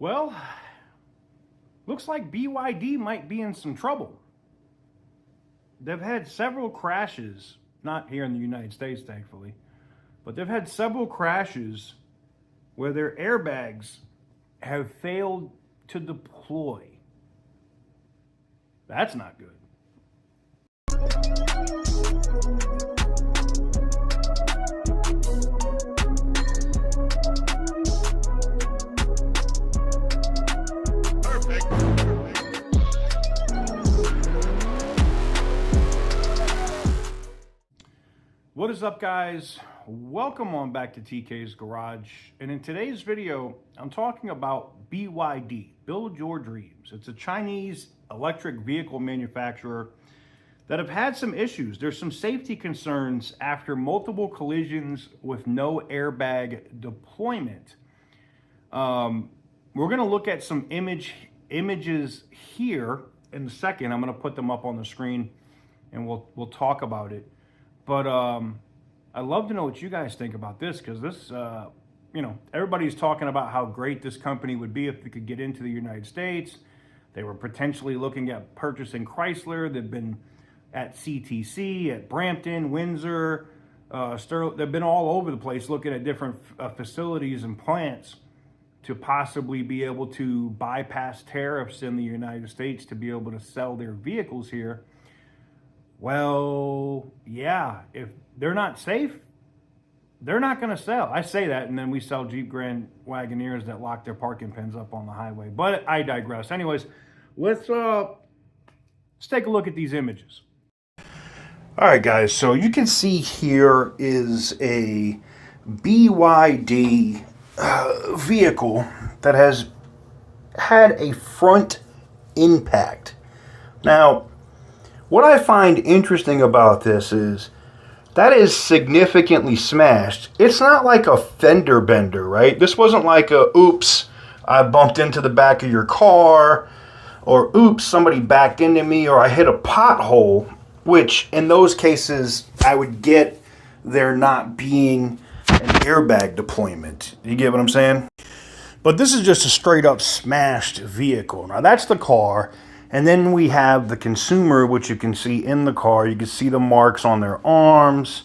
Well, looks like BYD might be in some trouble. They've had several crashes, not here in the United States, thankfully, but they've had several crashes where their airbags have failed to deploy. That's not good. What is up, guys? Welcome on back to TK's Garage. And in today's video, I'm talking about BYD, Build Your Dreams. It's a Chinese electric vehicle manufacturer that have had some issues. There's some safety concerns after multiple collisions with no airbag deployment. We're going to look at some images here in a second. I'm going to put them up on the screen and we'll talk about it. But I'd love to know what you guys think about this, because this, everybody's talking about how great this company would be if they could get into the United States. They were potentially looking at purchasing Chrysler. They've been at CTC, at Brampton, Windsor, Sterling. They've been all over the place looking at different facilities and plants to possibly be able to bypass tariffs in the United States to be able to sell their vehicles here. Well, yeah, if they're not safe, they're not going to sell. I say that, and then we sell Jeep Grand Wagoneers that lock their parking pins up on the highway. But I digress. Anyways, let's take a look at these images. All right, guys, so you can see here is a BYD vehicle that has had a front impact. Now, what I find interesting about this is that is significantly smashed. It's not like a fender bender, right? This wasn't like a, oops, I bumped into the back of your car, or oops, somebody backed into me, or I hit a pothole, which in those cases I would get there not being an airbag deployment. You get what I'm saying? But this is just a straight up smashed vehicle. Now that's the car. And then we have the consumer, which you can see in the car. You can see the marks on their arms.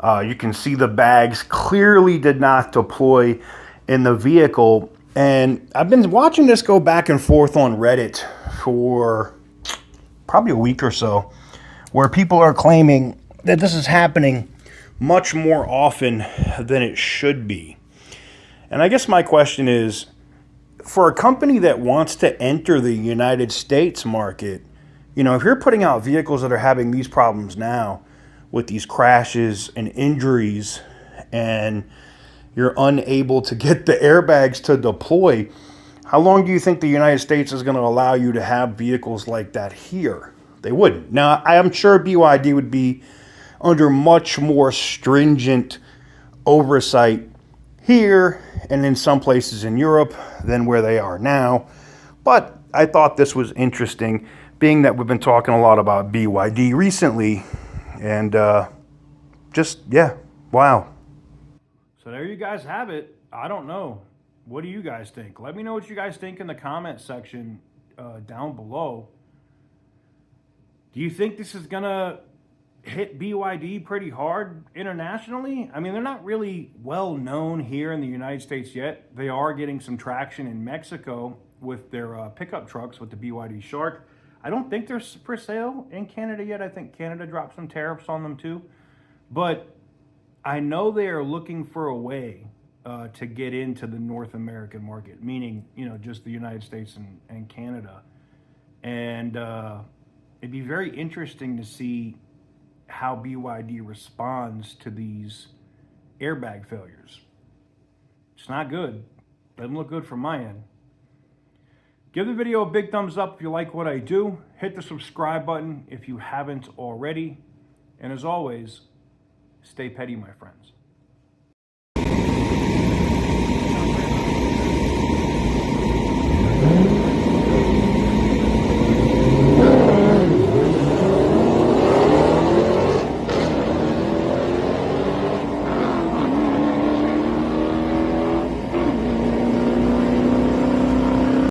You can see the bags clearly did not deploy in the vehicle. And I've been watching this go back and forth on Reddit for probably a week or so, where people are claiming that this is happening much more often than it should be. And I guess my question is, for a company that wants to enter the United States market, if you're putting out vehicles that are having these problems now with these crashes and injuries, and you're unable to get the airbags to deploy, how long do you think the United States is going to allow you to have vehicles like that here? They wouldn't. Now, I am sure BYD would be under much more stringent oversight here and in some places in Europe than where they are now. But I thought this was interesting, being that we've been talking a lot about BYD recently. And wow. So there you guys have it. I don't know. What do you guys think? Let me know what you guys think in the comment section down below. Do you think this is going to hit BYD pretty hard internationally? I mean, they're not really well known here in the United States yet. They are getting some traction in Mexico with their pickup trucks with the BYD Shark. I don't think they're for sale in Canada yet. I think Canada dropped some tariffs on them too. But I know they are looking for a way to get into the North American market, meaning, just the United States and Canada. And it'd be very interesting to see how BYD responds to these airbag failures. It's not good. Doesn't look good from my end. Give the video a big thumbs up if you like what I do. Hit the subscribe button if you haven't already. And as always, stay petty, my friends.